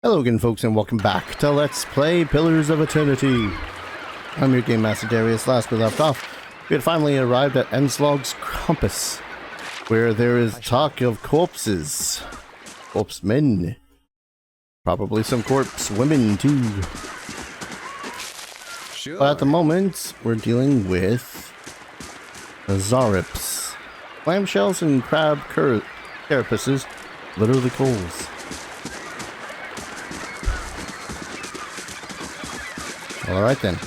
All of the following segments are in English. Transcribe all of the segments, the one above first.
Hello again, folks, and welcome back to Let's Play Pillars of Eternity. I'm your Game Master Darius. Last we left off, we had finally arrived at Enslog's Compass, where there is talk of corpses. Corpse men. Probably some corpse women, too. Sure. But at the moment, we're dealing with Zarips. Clamshells and crab carapaces litter the coals. Alright then.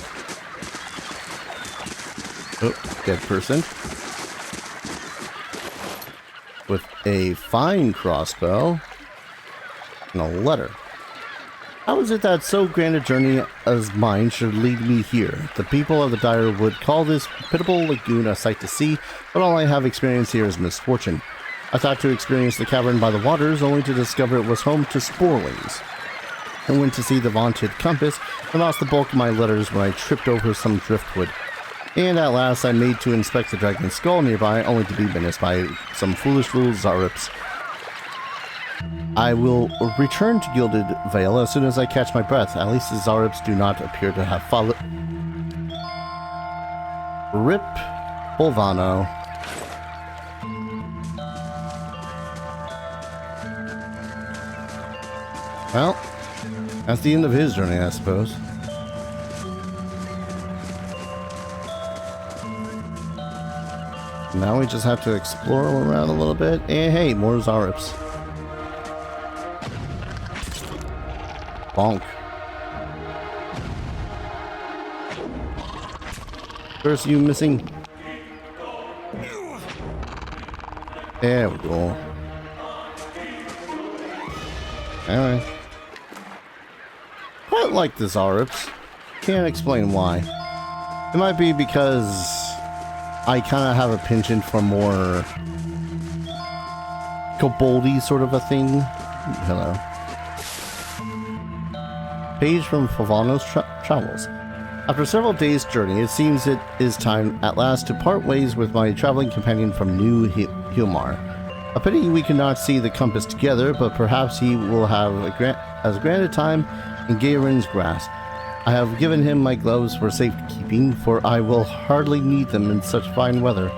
Oh, dead person. With a fine crossbow and a letter. How is it that so grand a journey as mine should lead me here? The people of the Dire would call this pitiable lagoon a sight to see, but all I have experienced here is misfortune. I thought to experience the cavern by the waters, only to discover it was home to sporelings. I went to see the vaunted compass and lost the bulk of my letters when I tripped over some driftwood. And at last I made to inspect the dragon's skull nearby, only to be menaced by some foolish little Zarips. I will return to Gilded Vale as soon as I catch my breath. At least the Zarips do not appear to have followed. Rip Polvano. Well, that's the end of his journey, I suppose. Now we just have to explore around a little bit. And hey, more Zarips. Bonk. First, you missing. There we go. Alright. Quite like the Zarips. Can't explain why. It might be because I kind of have a penchant for more koboldy sort of a thing. Hello. Page from Favano's travels. After several days' journey, it seems it is time at last to part ways with my traveling companion from New Hilmar. A pity we cannot see the compass together, but perhaps he will have as grand a time in Gairen's grasp. I have given him my gloves for safekeeping, for I will hardly need them in such fine weather.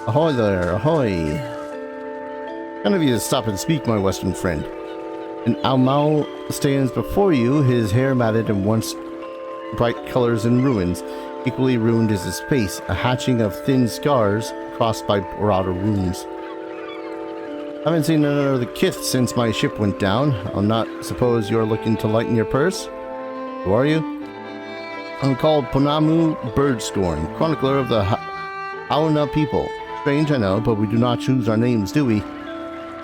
Ahoy there, ahoy. Kind of you to stop and speak, my western friend. An Aumau stands before you, his hair matted and once bright colors in ruins. Equally ruined is his face, a hatching of thin scars crossed by broader wounds. I haven't seen another of the kith since my ship went down. I'll not suppose you're looking to lighten your purse? Who are you? I'm called Ponamu Birdscorn, chronicler of the Hauna people. Strange, I know, but we do not choose our names, do we?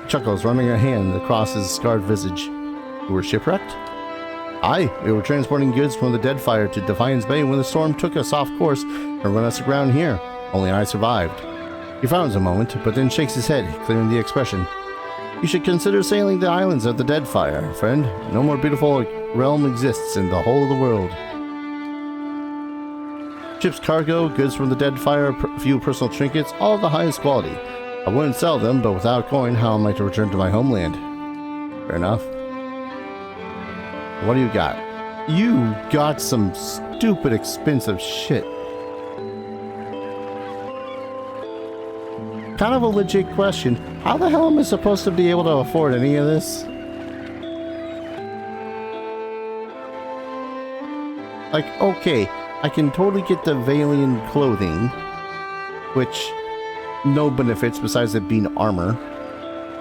Chuckles, running a hand across his scarred visage. You were shipwrecked? Aye, we were transporting goods from the Deadfire to Defiance Bay when the storm took us off course and ran us aground here. Only I survived. He frowns a moment, but then shakes his head, clearing the expression. You should consider sailing the islands of the Deadfire, friend. No more beautiful realm exists in the whole of the world. Ship's cargo, goods from the Deadfire, a few personal trinkets, all of the highest quality. I wouldn't sell them, but without coin, how am I to return to my homeland? Fair enough. What do you got? You got some stupid expensive shit. Kind of a legit question. How the hell am I supposed to be able to afford any of this? Like, okay, I can totally get the Valian clothing, which no benefits besides it being armor.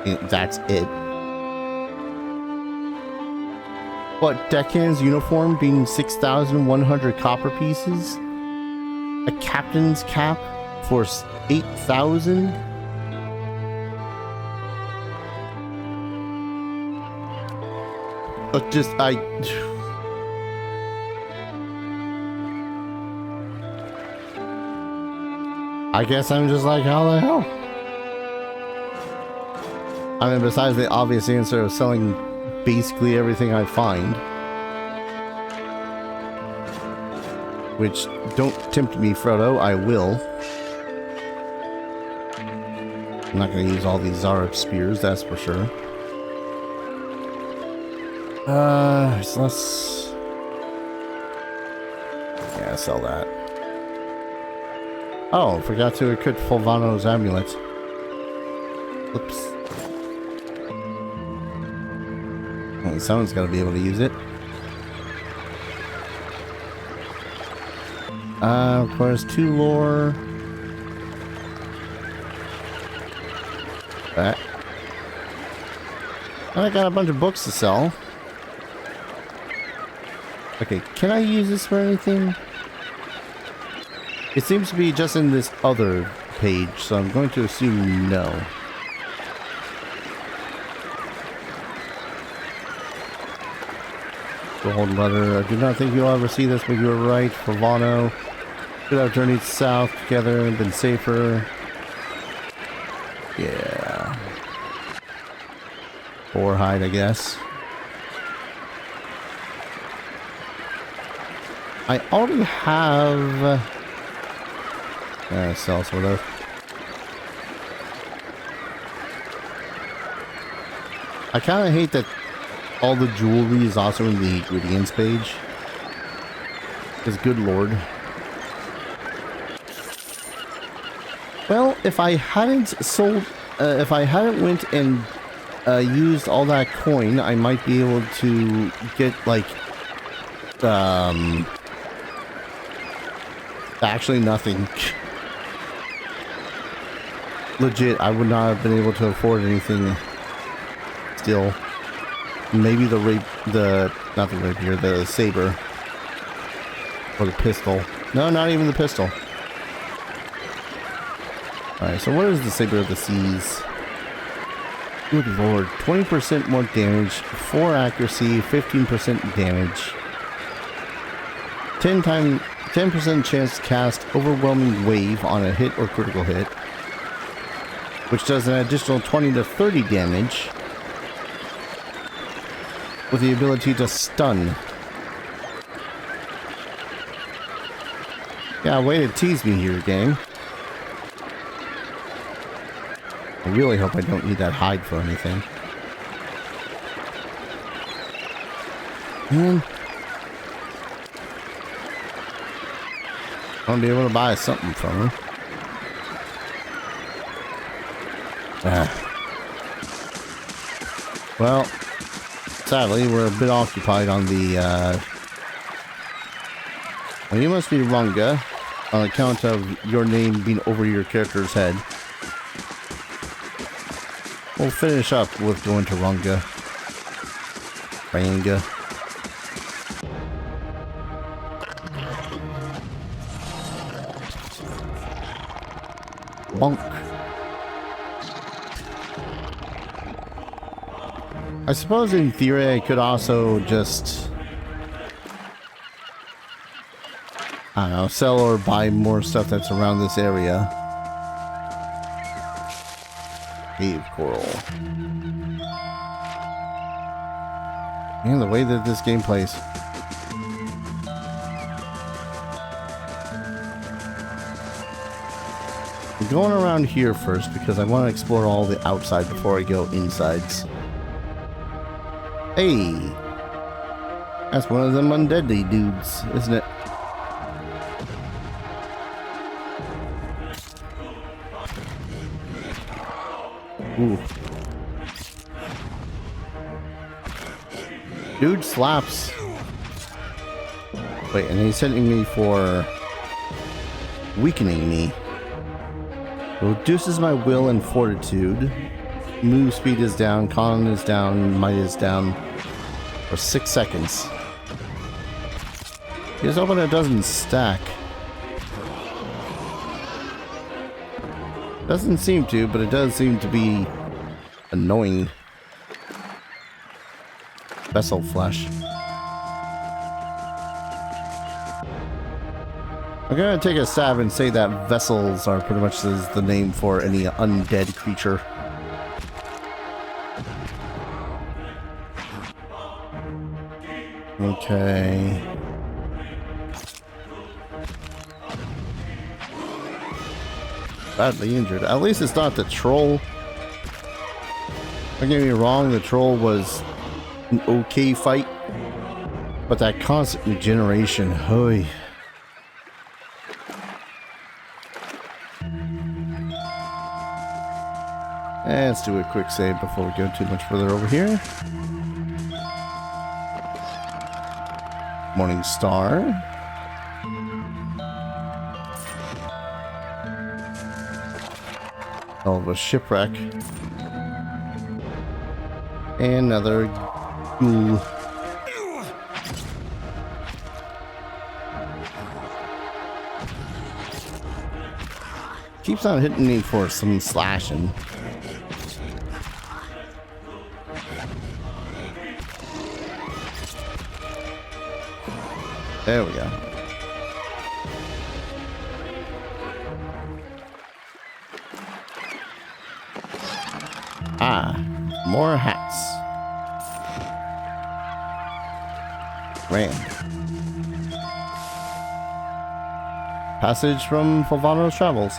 And that's it. But Deckhand's uniform being 6,100 copper pieces? A captain's cap for 8,000? Just, I guess I'm just like, how the hell? I mean, besides the obvious answer of selling basically everything I find. Which, don't tempt me, Frodo, I will. I'm not going to use all these Zarok spears, that's for sure. So let's... Yeah, sell that. Oh, forgot to equip Fulvano's amulet. Oops. Well, someone's got to be able to use it. Of course, 2 lore. That. And I got a bunch of books to sell. Okay, can I use this for anything? It seems to be just in this other page, so I'm going to assume no. Gold letter. I do not think you'll ever see this, but you were right. Fulvano. Could have journeyed south together and been safer. Yeah. Boar hide, I guess. I already have... sell some of those. I kind of hate that all the jewelry is also in the ingredients page. Because good lord. Well, if I hadn't sold... if I hadn't went and used all that coin, I might be able to get, like... actually nothing. Legit, I would not have been able to afford anything still. Maybe the not the rapier, the saber. Or the pistol. No, not even the pistol. Alright, so what is the saber of the seas? Good lord. 20% more damage, 4 accuracy, 15% damage. 10% chance to cast overwhelming wave on a hit or critical hit, which does an additional 20 to 30 damage with the ability to stun. Yeah, way to tease me here, game. I really hope I don't need that hide for anything. I'll be able to buy something from her. Well, sadly, we're a bit occupied on the, well, you must be Ranga, on account of your name being over your character's head. We'll finish up with going to Ranga. Ranga. Bonk. I suppose in theory I could also just, I don't know, sell or buy more stuff that's around this area. Cave coral. Man, the way that this game plays. I'm going around here first because I want to explore all the outside before I go insides. Hey! That's one of them undeadly dudes, isn't it? Ooh. Dude slaps. Wait, and he's sending me for weakening me. Reduces my will and fortitude. Move speed is down, con is down, might is down for 6 seconds. Here's hoping it doesn't stack. Doesn't seem to, but it does seem to be annoying. Vessel flesh. I'm gonna take a stab and say that vessels are pretty much the name for any undead creature. Okay. badly injured. At least it's not the troll. Don't get me wrong, the troll was an okay fight. But that constant regeneration, hoy. And let's do a quick save before we go too much further over here. Morning Star. Hell of a shipwreck. And another ghoul. Keeps on hitting me for some slashing. There we go. Ah, more hats. Rand. Passage from Fulvano's travels.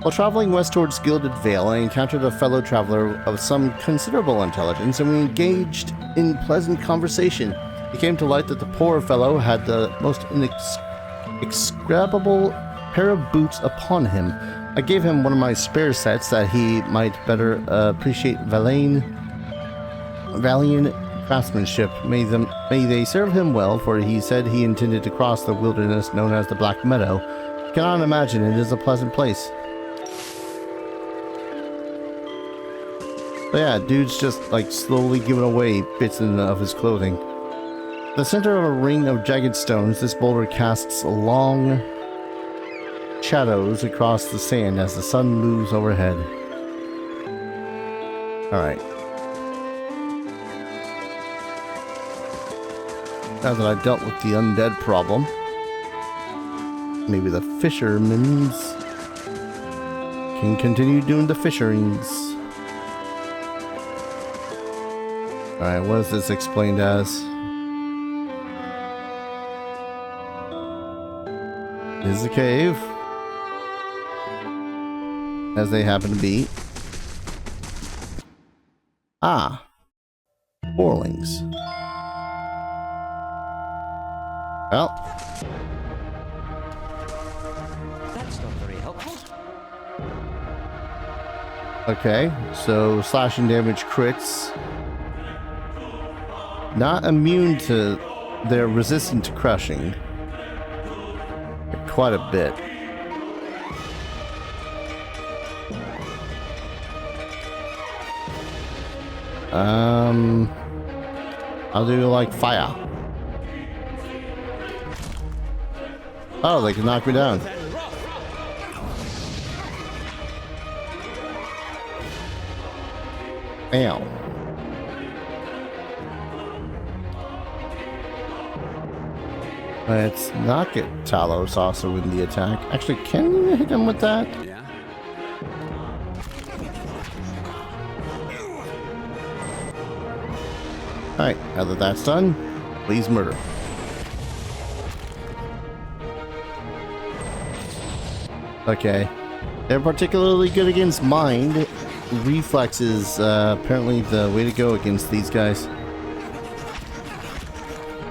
While traveling west towards Gilded Vale, I encountered a fellow traveler of some considerable intelligence, and we engaged in pleasant conversation. It came to light that the poor fellow had the most inexcredible pair of boots upon him. I gave him one of my spare sets that he might better appreciate valiant craftsmanship. May they serve him well, for he said he intended to cross the wilderness known as the Black Meadow. I cannot imagine it is a pleasant place. But yeah, dude's just like slowly giving away bits of his clothing. The center of a ring of jagged stones, this boulder casts long shadows across the sand as the sun moves overhead. Alright. Now that I've dealt with the undead problem, maybe the fishermen's can continue doing the fisherings. Alright, what is this explained as? This is a cave. As they happen to be. Ah. Borlings. Well. That's not very helpful. Okay, so slashing damage crits. Not immune to... They're resistant to crushing. Quite a bit. I'll do like fire. Oh, they can knock me down. Ow. Let's not get Talos also in the attack. Actually, can you hit him with that? Yeah. Alright, now that that's done, please murder. Okay. They're particularly good against mind. Reflex is apparently the way to go against these guys.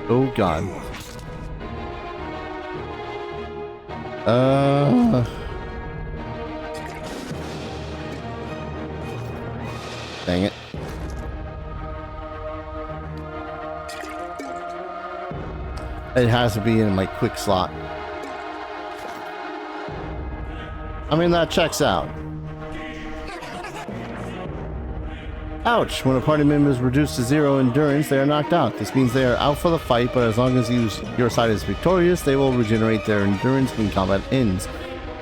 Oh god. Dang it. It has to be in my quick slot. I mean, that checks out. Ouch! When a party member is reduced to 0 endurance, they are knocked out. This means they are out for the fight, but as long as your side is victorious, they will regenerate their endurance when combat ends.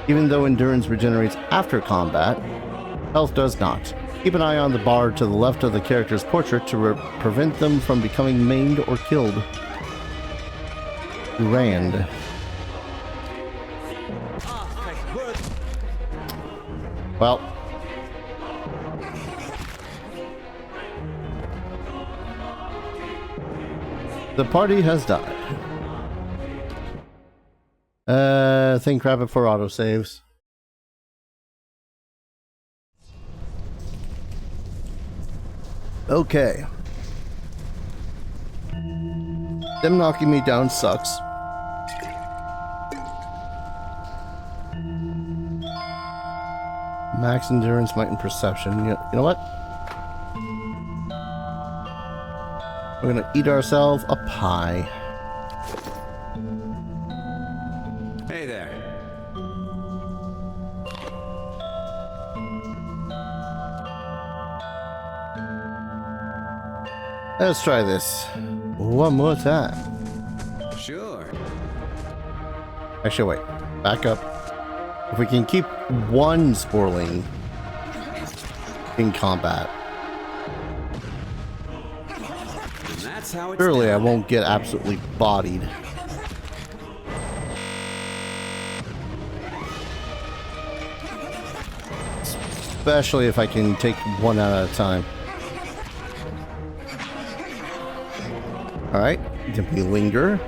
Even though endurance regenerates after combat, health does not. Keep an eye on the bar to the left of the character's portrait to prevent them from becoming maimed or killed. Rand. Well. The party has died. Think grab it for autosaves. Okay. Them knocking me down sucks. Max endurance, might, and perception. You know what? We're gonna eat ourselves a pie. Hey there. Let's try this one more time. Sure. Actually, wait. Back up. If we can keep one sporling in combat, And that's how it's surely I done. won't get absolutely bodied. Especially if I can take one at a time. Alright, then we linger.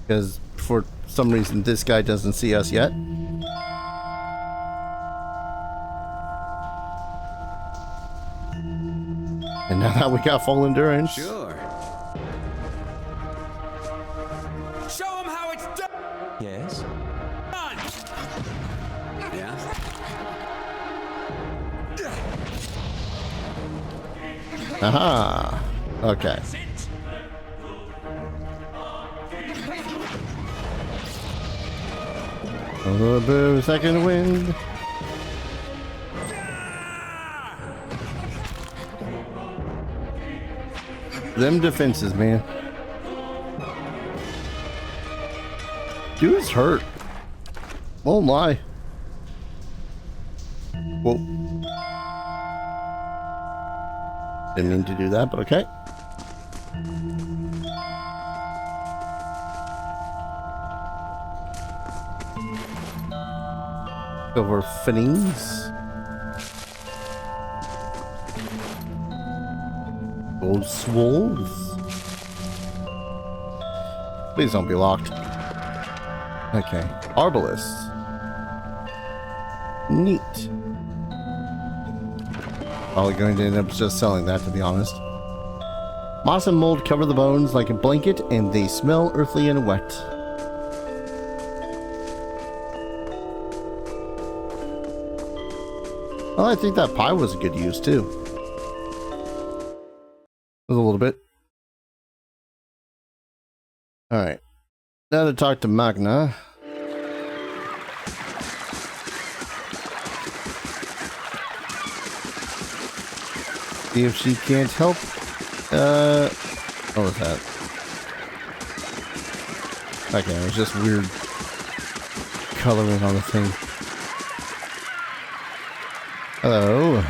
Because for some reason this guy doesn't see us yet. And now that we got full endurance. Sure. Show him how it's done. Yes. Done. Yeah. Aha! Okay. A little bit of a second wind. Them defenses, man. Dude's hurt. Won't lie. Whoa. Didn't mean to do that, but okay. Silver finnings. Gold swolls. Please don't be locked. Okay. Arbalists. Neat. Probably going to end up just selling that, to be honest. Moss and mold cover the bones like a blanket, and they smell earthly and wet. Well, I think that pie was a good use, too. A little bit. Alright. Now to talk to Ragna. See if she can't help. What was that? Okay, it was just weird coloring on the thing. Hello.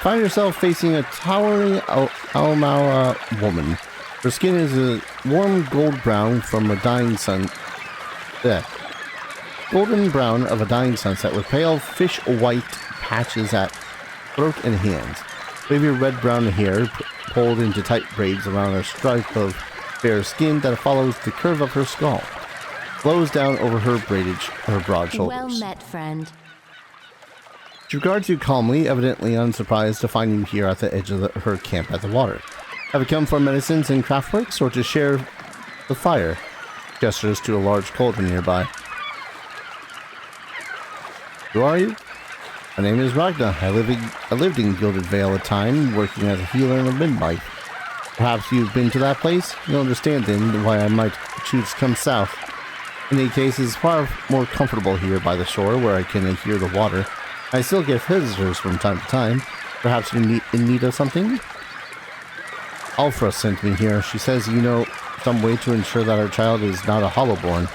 Find yourself facing a towering Almara woman. Her skin is a warm gold brown from a dying sun. Golden brown of a dying sunset with pale fish white patches at throat and hands. Wavy red-brown hair pulled into tight braids around a stripe of fair skin that follows the curve of her skull. Flows down over her broad shoulders. Well met, friend. She regards you calmly, evidently unsurprised to find you here at the edge of her camp at the water. Have you come for medicines and craftworks, or to share the fire? Gestures to a large cauldron nearby. Who are you? My name is Ragna. I lived in Gilded Vale a time, working as a healer and a midwife. Perhaps you've been to that place? You'll understand then why I might choose to come south. In any case, it's far more comfortable here by the shore, where I can hear the water. I still get visitors from time to time. Perhaps you're in need of something? Alfra sent me here. She says you know some way to ensure that her child is not a hollowborn.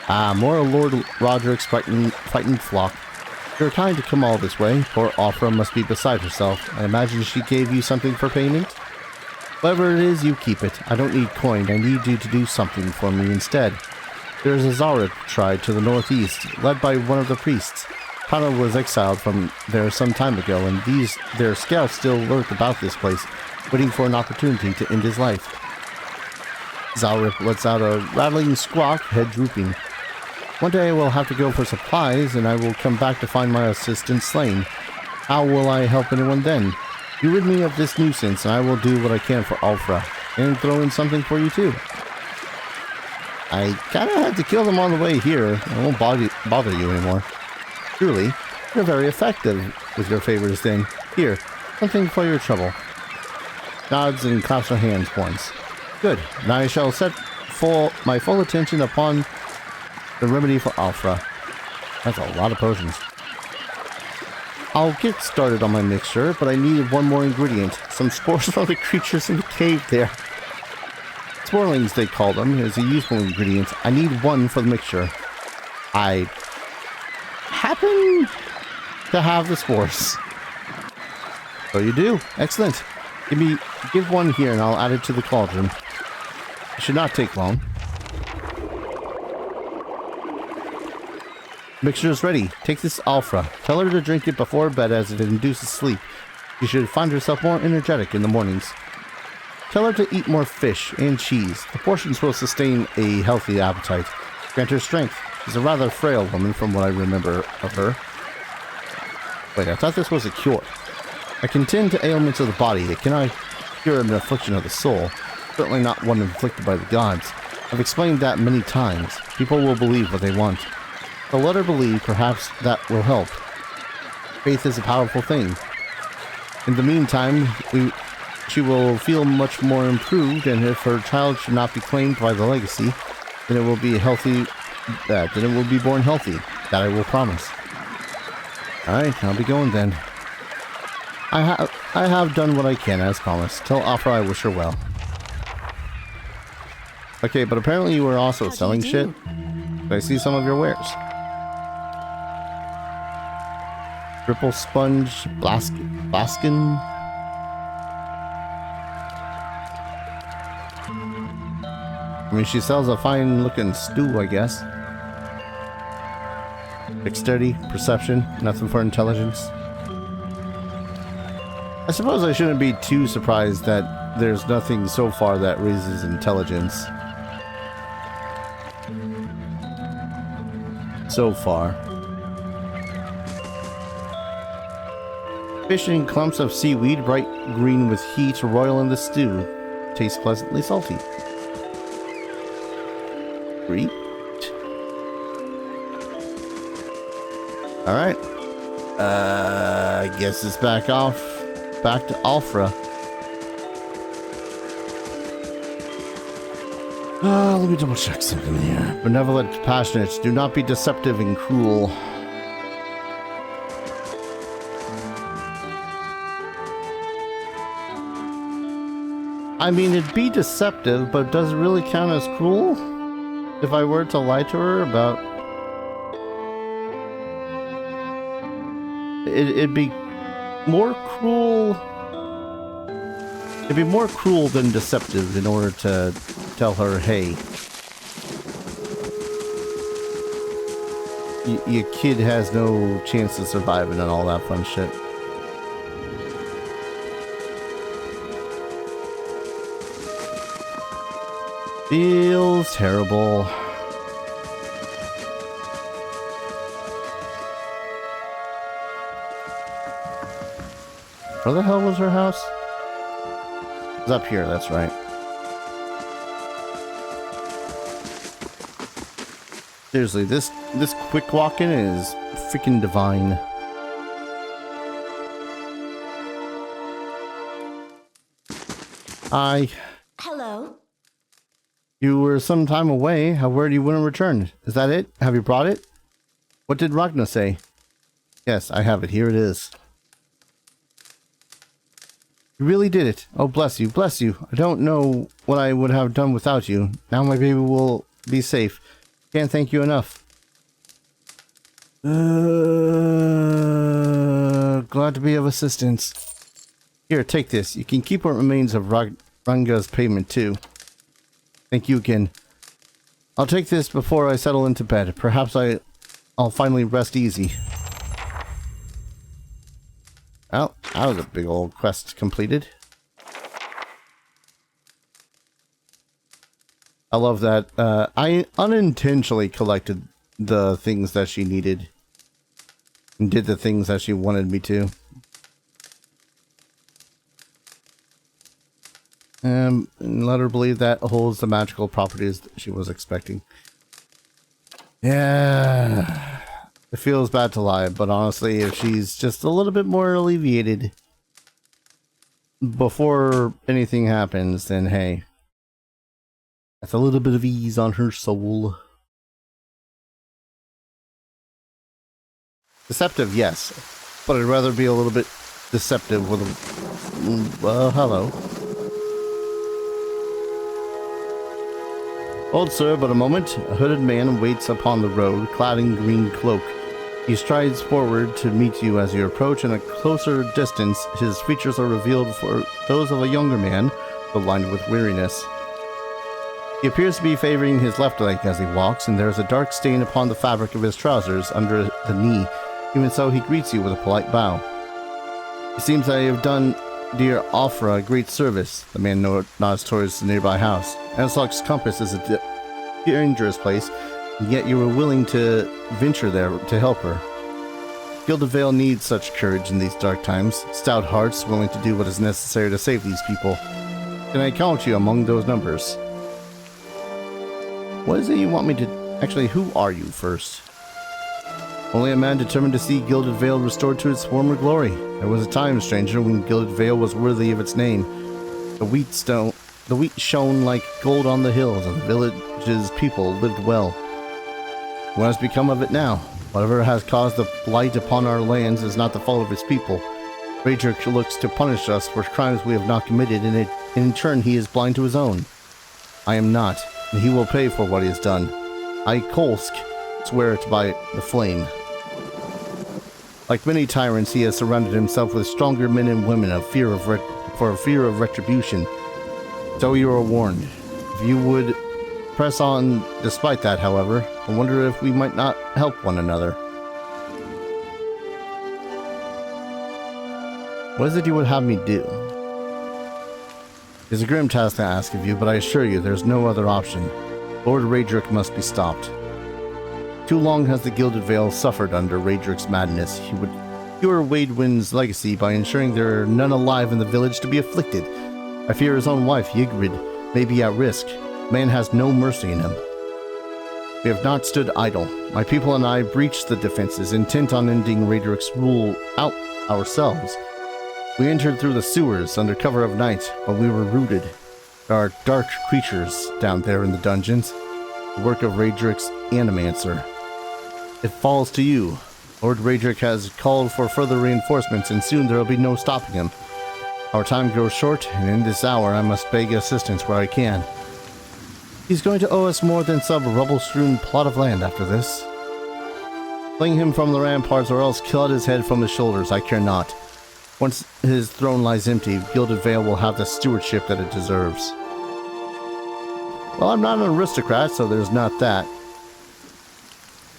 Ah, more Lord Roderick's frightened flock. You're kind to come all this way. Poor Alfra must be beside herself. I imagine she gave you something for payment? Whatever it is, you keep it. I don't need coin. I need you to do something for me instead. There's a Zarip tribe to the northeast, led by one of the priests. Kana was exiled from there some time ago, and their scouts still lurk about this place, waiting for an opportunity to end his life. Zarip lets out a rattling squawk, head drooping. One day I will have to go for supplies, and I will come back to find my assistant slain. How will I help anyone then? You rid me of this nuisance, and I will do what I can for Alfra, and throw in something for you too. I kinda had to kill them on the way here. I won't bother you anymore. Truly, you're very effective with your favors then. Here, something for your trouble. Nods and claps her hands once. Good. Now I shall set my full attention upon the remedy for Alfra. That's a lot of potions. I'll get started on my mixture, but I need one more ingredient. Some spores from the creatures in the cave there. Sporlings, they call them, is a useful ingredient. I need one for the mixture. I happen to have the spores. So you do. Excellent. Give one here and I'll add it to the cauldron. It should not take long. Mixture is ready. Take this Alfra. Tell her to drink it before bed as it induces sleep. She should find herself more energetic in the mornings. Tell her to eat more fish and cheese. The portions will sustain a healthy appetite. Grant her strength. She's a rather frail woman from what I remember of her. Wait, I thought this was a cure. I can tend to ailments of the body. It cannot cure an affliction of the soul. Certainly not one inflicted by the gods. I've explained that many times. People will believe what they want. So let her believe, perhaps that will help. Faith is a powerful thing. In the meantime, she will feel much more improved, and if her child should not be claimed by the legacy, then it will be healthy. Then it will be born healthy. That I will promise. All right, I'll be going then. I have done what I can as promised. Tell Afra I wish her well. Okay, but apparently you were also selling shit. I see some of your wares. Triple sponge, Blaskin. I mean, she sells a fine-looking stew, I guess. Dexterity, perception, nothing for intelligence. I suppose I shouldn't be too surprised that there's nothing so far that raises intelligence. So far. Fish in clumps of seaweed, bright green with heat, royal in the stew. Tastes pleasantly salty. Great. Alright. I guess it's back to Alfra. Let me double check something here. Benevolent, passionate, do not be deceptive and cruel. I mean, it'd be deceptive, but does it really count as cruel? If I were to lie to her about... It'd be more cruel... It'd be more cruel than deceptive in order to tell her, hey, your kid has no chance of surviving and all that fun shit. Feels terrible. Where the hell was her house? It's up here, that's right. Seriously, this quick walking is freaking divine. Hello. You were some time away. Where do you want to return? Is that it? Have you brought it? What did Ragna say? Yes, I have it. Here it is. You really did it. Oh, bless you, bless you. I don't know what I would have done without you. Now my baby will be safe. Can't thank you enough. Glad to be of assistance. Here, take this. You can keep what remains of Ranga's payment too. Thank you again. I'll take this before I settle into bed. Perhaps I'll finally rest easy. Well, that was a big old quest completed. I love that. I unintentionally collected the things that she needed and did the things that she wanted me to. And let her believe that holds the magical properties that she was expecting. Yeah, it feels bad to lie, but honestly, if she's just a little bit more alleviated before anything happens, then hey, that's a little bit of ease on her soul. Deceptive, yes, but I'd rather be a little bit deceptive with a... hello. Hold, sir, but a moment. A hooded man waits upon the road, clad in green cloak. He strides forward to meet you as you approach, and at a closer distance, his features are revealed for those of a younger man, but lined with weariness. He appears to be favoring his left leg as he walks, and there is a dark stain upon the fabric of his trousers under the knee. Even so, he greets you with a polite bow. It seems I have done dear Afra a great service. The man nods towards the nearby house. Anslok's compass is a dangerous place, and yet you were willing to venture there to help her. Gilded Vale needs such courage in these dark times. Stout hearts willing to do what is necessary to save these people. Can I count you among those numbers? What is it you want me to... Actually, who are you first? Only a man determined to see Gilded Vale restored to its former glory. There was a time, stranger, when Gilded Vale was worthy of its name. The wheat shone like gold on the hills, and the village's people lived well. What has become of it now? Whatever has caused the blight upon our lands is not the fault of its people. Raedric looks to punish us for crimes we have not committed, and in turn he is blind to his own. I am not, and he will pay for what he has done. I, Kolsk, swear it by the flame. Like many tyrants, he has surrounded himself with stronger men and women for fear of retribution. So you are warned. If you would press on despite that, however, I wonder if we might not help one another. What is it you would have me do? It's a grim task to ask of you, but I assure you there's no other option. Lord Raedric must be stopped. Too long has the Gilded Vale suffered under Raedric's madness. He would cure Waidwin's legacy by ensuring there are none alive in the village to be afflicted. I fear his own wife, Ygritte, may be at risk. Man has no mercy in him. We have not stood idle. My people and I breached the defenses, intent on ending Raedric's rule out ourselves. We entered through the sewers under cover of night, but we were routed. There are dark creatures down there in the dungeons, the work of Raedric's Animancer. It falls to you. Lord Raedric has called for further reinforcements, and soon there will be no stopping him. Our time grows short, and in this hour I must beg assistance where I can. He's going to owe us more than some rubble-strewn plot of land after this. Fling him from the ramparts or else cut his head from his shoulders, I care not. Once his throne lies empty, Gilded Vale will have the stewardship that it deserves. Well, I'm not an aristocrat, so there's not that.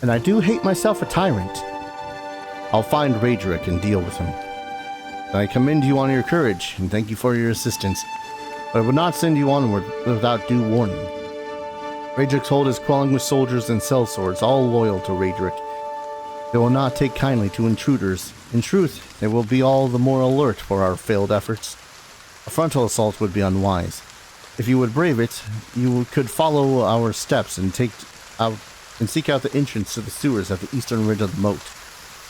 And I do hate myself a tyrant. I'll find Raedric and deal with him. And I commend you on your courage, and thank you for your assistance. But I would not send you onward without due warning. Raedric's hold is crawling with soldiers and sellswords, all loyal to Raedric. They will not take kindly to intruders. In truth, they will be all the more alert for our failed efforts. A frontal assault would be unwise. If you would brave it, you could follow our steps and seek out the entrance to the sewers at the eastern ridge of the moat.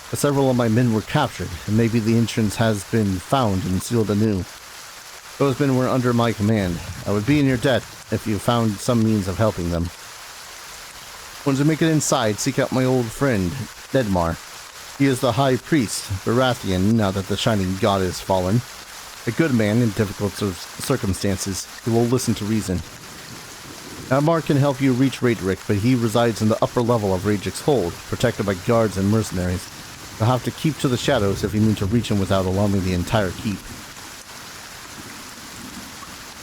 But several of my men were captured, and maybe the entrance has been found and sealed anew. Those men were under my command. I would be in your debt if you found some means of helping them. Once you make it inside, seek out my old friend, Dedmar. He is the high priest, Baratheon, now that the shining god is fallen. A good man in difficult circumstances, who will listen to reason. Dedmar can help you reach Raedric, but he resides in the upper level of Raedric's hold, protected by guards and mercenaries. You'll have to keep to the shadows if you mean to reach him without alarming the entire keep.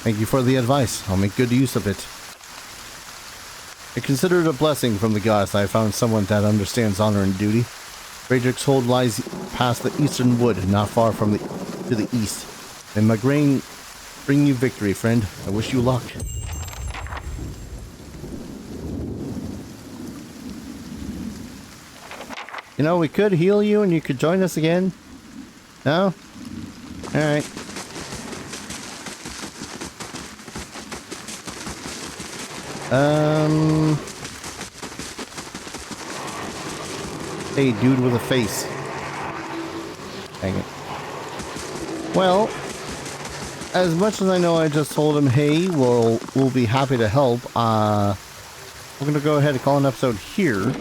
Thank you for the advice. I'll make good use of it. I consider it a blessing from the gods that I found someone that understands honor and duty. Raedric's hold lies past the eastern wood, not far from to the east. And my grain bring you victory, friend. I wish you luck. You know, we could heal you and you could join us again. No? Alright. Hey, dude with a face. Dang it. Well, as much as I know I just told him, hey, we'll be happy to help, we're going to go ahead and call an episode here.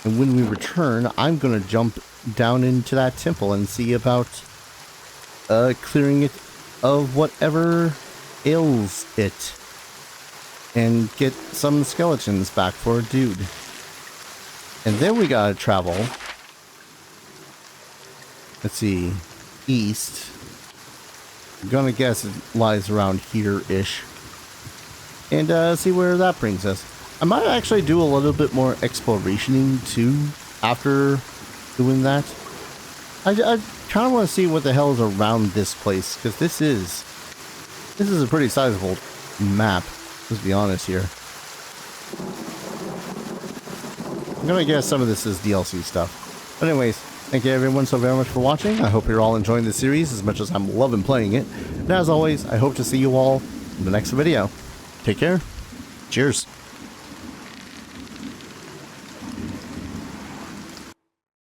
And when we return, I'm going to jump down into that temple and see about clearing it of whatever ails it. And get some skeletons back for a dude. And then we gotta travel. Let's see. East. I'm gonna guess it lies around here-ish. And see where that brings us. I might actually do a little bit more explorationing too after doing that. I kind of want to see what the hell is around this place, because this is a pretty sizable map. Let's be honest here. I'm gonna guess some of this is DLC stuff. But anyways, thank you everyone so very much for watching. I hope you're all enjoying the series as much as I'm loving playing it. And as always, I hope to see you all in the next video. Take care. Cheers.